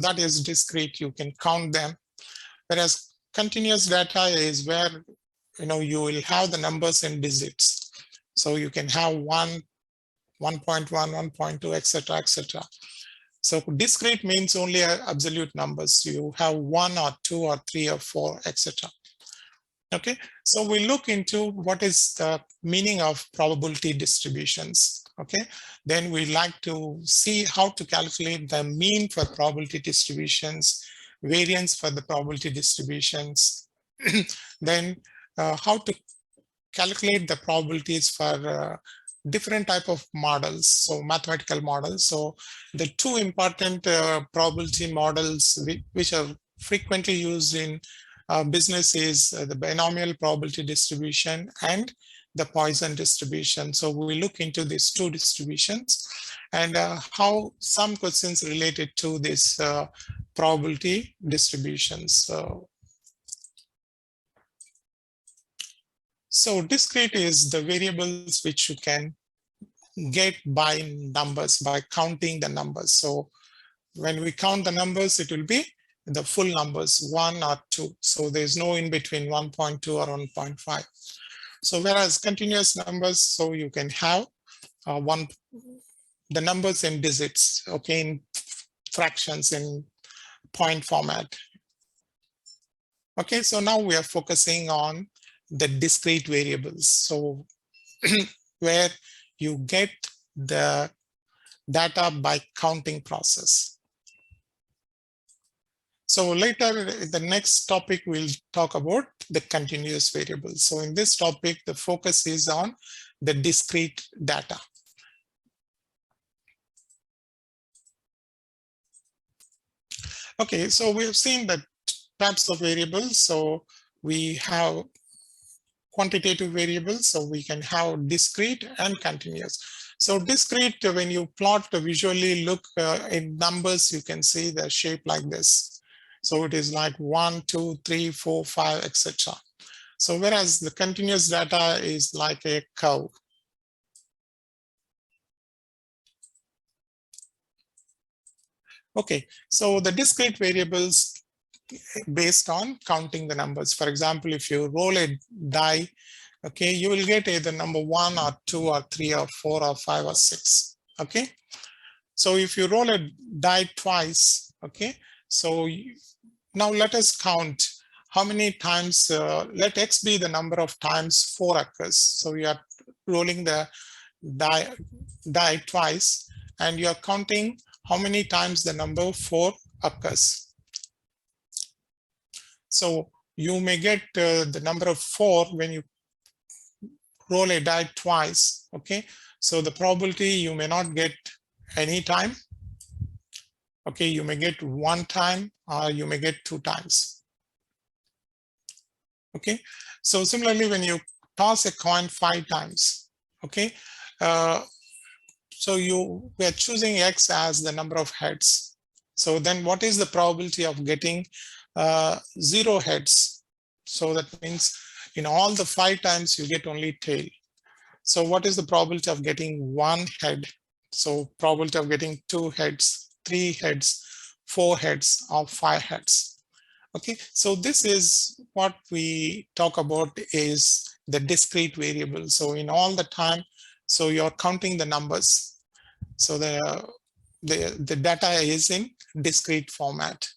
that is discrete, you can count them. Whereas continuous data is where you will have the numbers in digits. So you can have 1, 1.1, 1.2, etc., etc. So discrete means only absolute numbers. You have 1 or 2 or 3 or 4, etc. Okay, so we look into what is the meaning of probability distributions. Okay, then we like to see how to calculate the mean for probability distributions, variance for the probability distributions, then how to calculate the probabilities for different type of models, so mathematical models. So the two important probability models which are frequently used in business is the binomial probability distribution and the Poisson distribution. So we look into these two distributions and how some questions related to this probability distributions. So discrete is the variables which you can get by numbers, by counting the numbers. So when we count the numbers, it will be the full numbers, 1 or 2. So there's no in between 1.2 or 1.5. So whereas continuous numbers, so you can have the numbers in digits, okay, in fractions, in point format. Okay, so now we are focusing on the discrete variables. So where you get the data by counting process. So later, the next topic, we'll talk about the continuous variables. So in this topic, the focus is on the discrete data. Okay, so we have seen the types of variables. So we have quantitative variables, so we can have discrete and continuous. So discrete, when you plot visually look in numbers, you can see the shape like this. So it is like 1, 2, 3, 4, 5, etc. So whereas the continuous data is like a curve. Okay, so the discrete variables based on counting the numbers. For example, if you roll a die, okay, you will get either number 1 or 2 or 3 or 4 or 5 or 6. Okay, so if you roll a die twice, okay, so now let us count how many times, let X be the number of times 4 occurs. So you are rolling the die twice and you are counting how many times the number 4 occurs. So you may get the number of 4 when you roll a die twice, okay? So the probability you may not get any time. Okay, you may get 1 time or you may get 2 times. Okay, so similarly, when you toss a coin 5 times, okay, so we are choosing X as the number of heads. So then what is the probability of getting 0 heads? So that means in all the 5 times you get only tail. So what is the probability of getting 1 head? So probability of getting 2 heads, 3 heads, 4 heads, or 5 heads. Okay, so this is what we talk about is the discrete variable. So in all the time, so you're counting the numbers. So the data is in discrete format.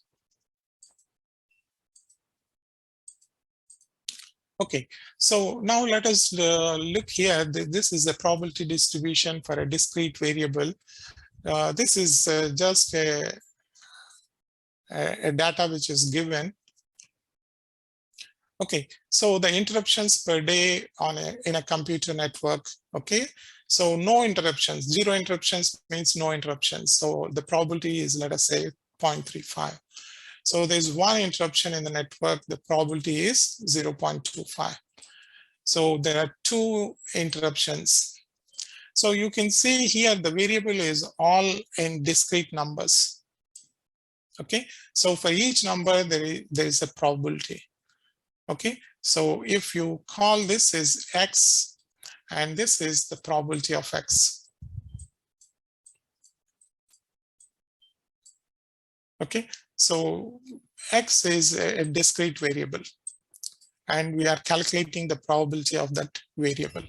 Okay, so now let us look here. This is the probability distribution for a discrete variable. This is just a data which is given. Okay, so the interruptions per day in a computer network. Okay, so no interruptions, 0 interruptions means no interruptions. So the probability is, let us say, 0.35. So there's 1 interruption in the network, the probability is 0.25. So there are 2 interruptions. So you can see here the variable is all in discrete numbers. Okay, so for each number there is a probability. Okay, so if you call this is X and this is the probability of X. Okay, so X is a discrete variable and we are calculating the probability of that variable.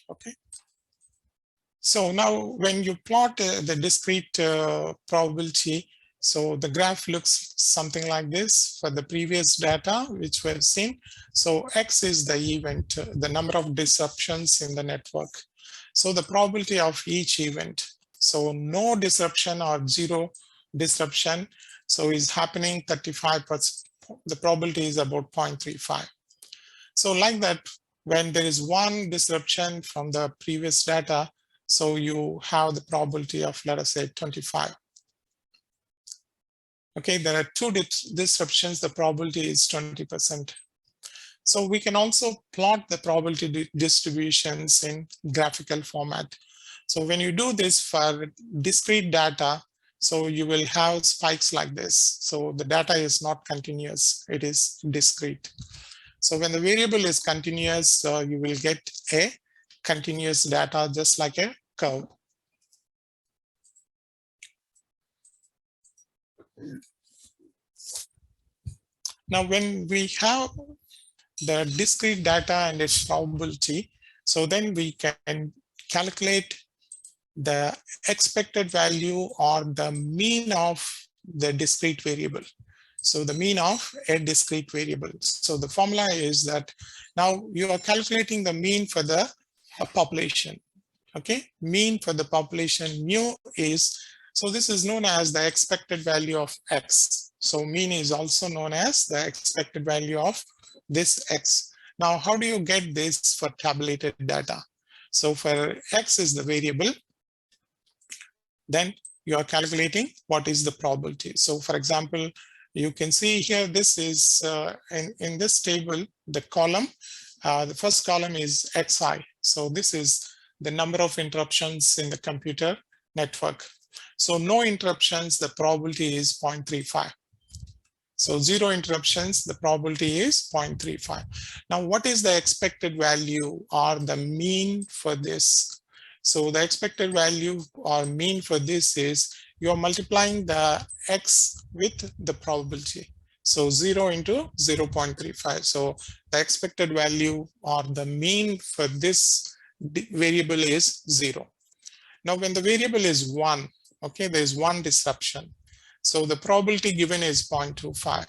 Okay. So now when you plot the discrete probability, so the graph looks something like this for the previous data which we have seen. So X is the event, the number of disruptions in the network. So the probability of each event. So no disruption or zero disruption. So is happening 35%. The probability is about 0.35. So like that, when there is one disruption from the previous data, so you have the probability of, let us say, 25. Okay, there are two disruptions, the probability is 20%. So we can also plot the probability distributions in graphical format. So when you do this for discrete data, so you will have spikes like this. So the data is not continuous, it is discrete. So when the variable is continuous, you will get a continuous data just like a curve. Now, when we have the discrete data and its probability, so then we can calculate the expected value or the mean of the discrete variable. So the mean of a discrete variable. So the formula is that now you are calculating the mean for the population. Okay, mean for the population mu is, so this is known as the expected value of X. So mean is also known as the expected value of this X. Now, how do you get this for tabulated data? So for X is the variable, then you are calculating what is the probability. So for example, you can see here, this is in this table, the column, the first column is Xi. So this is the number of interruptions in the computer network. So no interruptions, the probability is 0.35. So zero interruptions, the probability is 0.35. Now, what is the expected value or the mean for this? So the expected value or mean for this is you are multiplying the X with the probability. So 0 into 0.35. So the expected value or the mean for this variable is 0. Now, when the variable is 1, okay, there is one disruption. So the probability given is 0.25.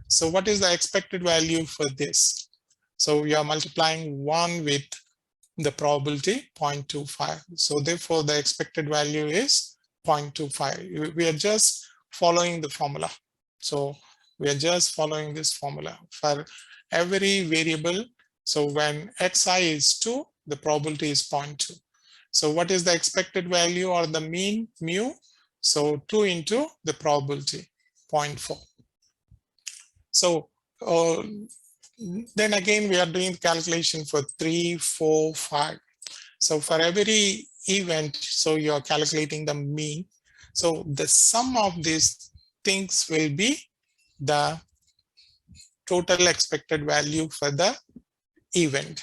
So what is the expected value for this? So we are multiplying 1 with the probability 0.25. So therefore the expected value is 0.25. We are just following the formula. So we are just following this formula for every variable. So when Xi is 2, the probability is 0.2. So what is the expected value or the mean mu? So 2 into the probability 0.4. So then again, we are doing the calculation for 3, 4, 5. So for every event, so you are calculating the mean. So the sum of these things will be the total expected value for the event.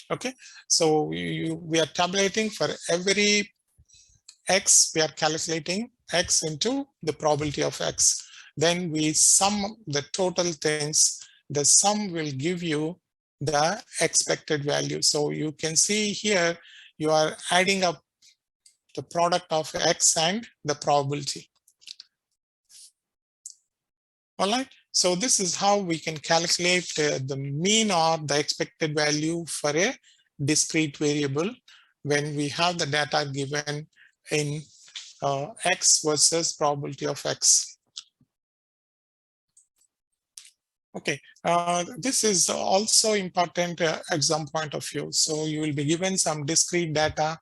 Okay, so we are tabulating for every X, we are calculating X into the probability of X. Then we sum the total things, the sum will give you the expected value. So you can see here, you are adding up the product of X and the probability. All right, so this is how we can calculate the mean or the expected value for a discrete variable when we have the data given in X versus probability of X. Okay, this is also important exam point of view. So you will be given some discrete data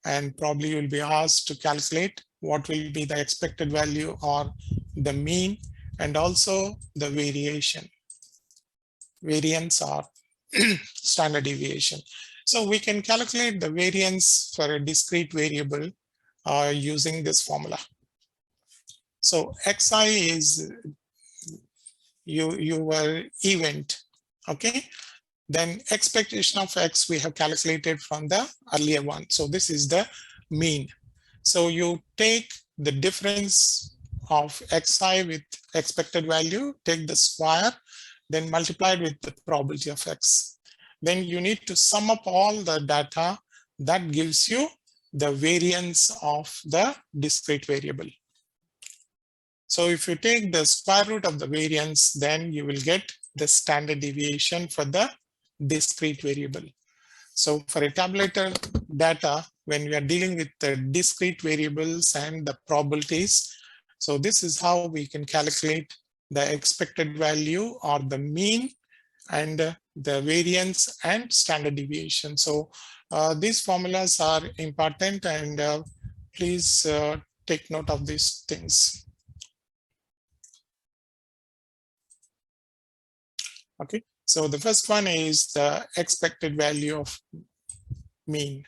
and probably you will be asked to calculate what will be the expected value or the mean and also the variation, variance or standard deviation. So we can calculate the variance for a discrete variable using this formula. So Xi is your event, okay? Then expectation of X we have calculated from the earlier one. So this is the mean. So you take the difference of Xi with expected value, take the square, then multiply it with the probability of X. Then you need to sum up all the data that gives you the variance of the discrete variable. So if you take the square root of the variance, then you will get the standard deviation for the discrete variable. So for a tabulator data, when we are dealing with the discrete variables and the probabilities, so this is how we can calculate the expected value or the mean and the variance and standard deviation. So these formulas are important, and please take note of these things. Okay, so the first one is the expected value of mean.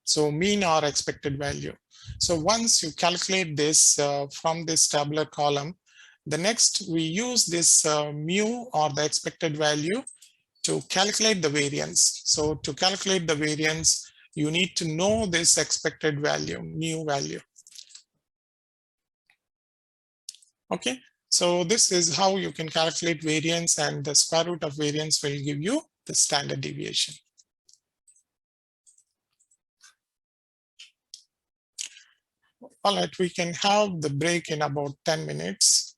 So mean or expected value. So once you calculate this from this tabular column, the next we use this mu or the expected value to calculate the variance. So to calculate the variance, you need to know this expected value, mu value. Okay, so this is how you can calculate variance, and the square root of variance will give you the standard deviation. All right, we can have the break in about 10 minutes.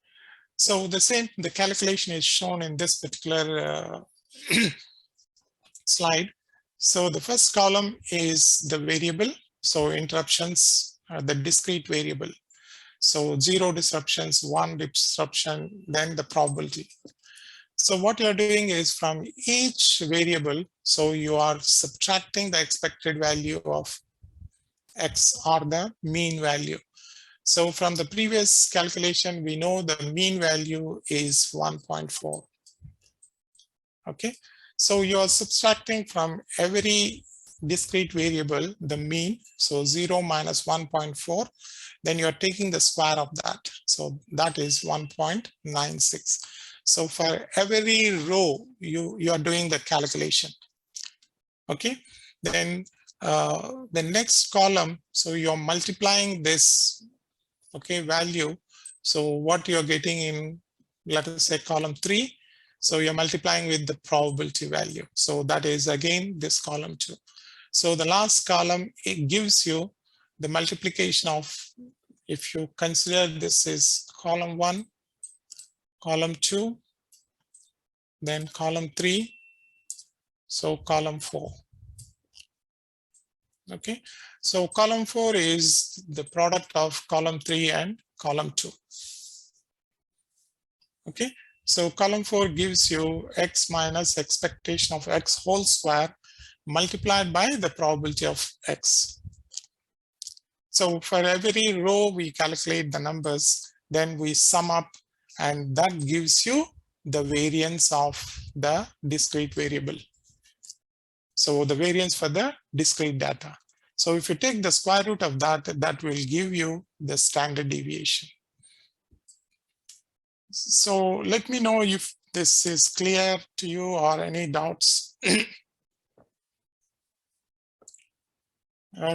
So the calculation is shown in this particular slide. So the first column is the variable. So interruptions are the discrete variable. So 0 disruptions, 1 disruption, then the probability. So what you're doing is from each variable, so you are subtracting the expected value of X or the mean value. So from the previous calculation, we know the mean value is 1.4. Okay, so you're subtracting from every discrete variable the mean, so 0 minus 1.4, then you're taking the square of that, so that is 1.96. So for every row you are doing the calculation. Okay, then the next column, so you're multiplying this value. So what you're getting in, let us say, column 3, so you're multiplying with the probability value. So that is again this column 2. So the last column, it gives you the multiplication of, if you consider this is column 1, column 2, then column 3, so column 4. Okay, so column 4 is the product of column 3 and column 2. Okay, so column 4 gives you X minus expectation of X whole square multiplied by the probability of X. So for every row we calculate the numbers, then we sum up, and that gives you the variance of the discrete variable. So the variance for the discrete data. So if you take the square root of that, that will give you the standard deviation. So let me know if this is clear to you or any doubts.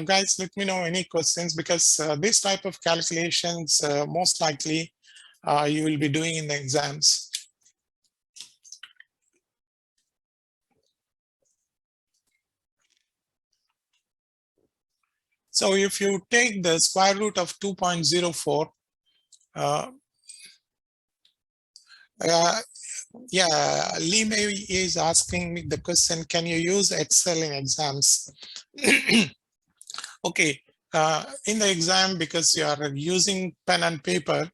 Guys, let me know any questions, because this type of calculations most likely you will be doing in the exams. So if you take the square root of 2.04, yeah, Lee May is asking me the question, can you use Excel in exams? Okay, in the exam, because you are using pen and paper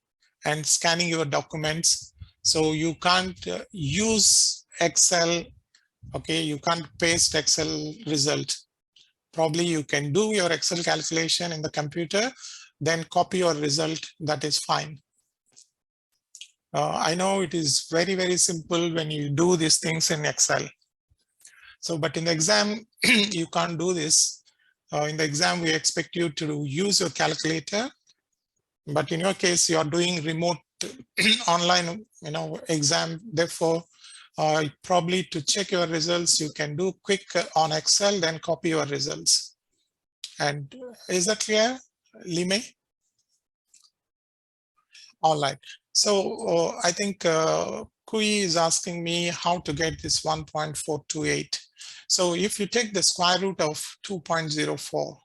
and scanning your documents, so you can't use Excel. Okay, you can't paste Excel result. Probably you can do your Excel calculation in the computer, then copy your result, that is fine. I know it is very, very simple when you do these things in Excel. So, but in the exam, you can't do this. In the exam, we expect you to use your calculator, but in your case, you are doing remote online, exam. Therefore, Probably to check your results, you can do quick on Excel, then copy your results. And is that clear, Lime? All right. So I think Kui is asking me how to get this 1.428. So if you take the square root of 2.04,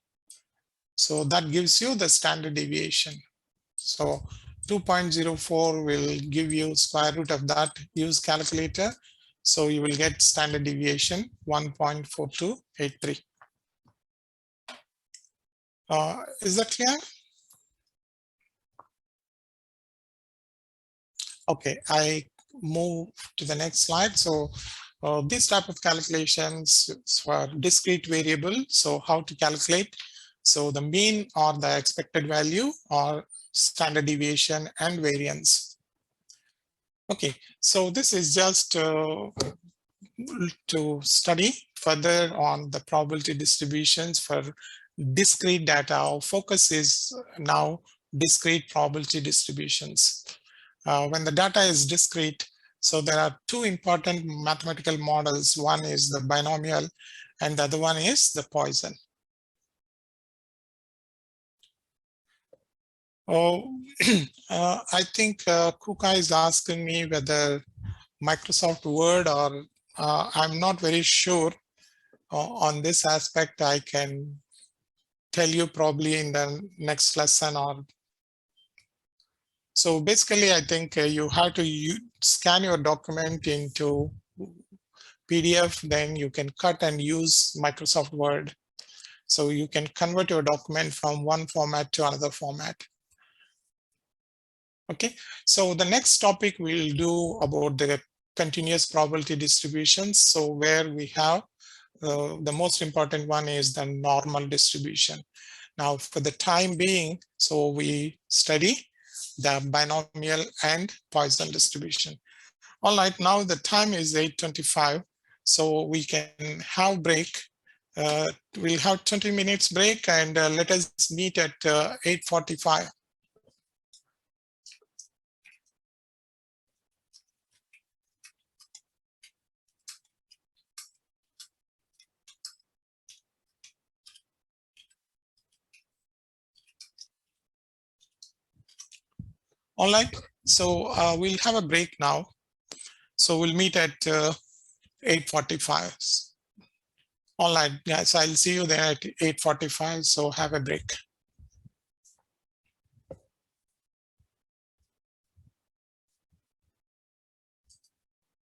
so that gives you the standard deviation. So 2.04 will give you square root of that. Use calculator. So you will get standard deviation 1.4283. Is that clear? Okay, I move to the next slide. So this type of calculations for discrete variable. So how to calculate? So the mean or the expected value or standard deviation and variance. Okay, so this is just to study further on the probability distributions for discrete data. Our focus is now discrete probability distributions. When the data is discrete, so there are two important mathematical models. One is the binomial and the other one is the Poisson. Oh, I think Kuka is asking me whether Microsoft Word or I'm not very sure on this aspect. I can tell you probably in the next lesson. Or so basically, I think you have to scan your document into PDF, then you can cut and use Microsoft Word. So you can convert your document from one format to another format. Okay, so the next topic we'll do about the continuous probability distributions. So where we have the most important one is the normal distribution. Now for the time being, so we study the binomial and Poisson distribution. All right, now the time is 8:25, so we can have break. We'll have 20 minutes break and let us meet at 8:45. All right, so we'll have a break now. So we'll meet at 8:45. All right, guys, I'll see you there at 8:45. So have a break.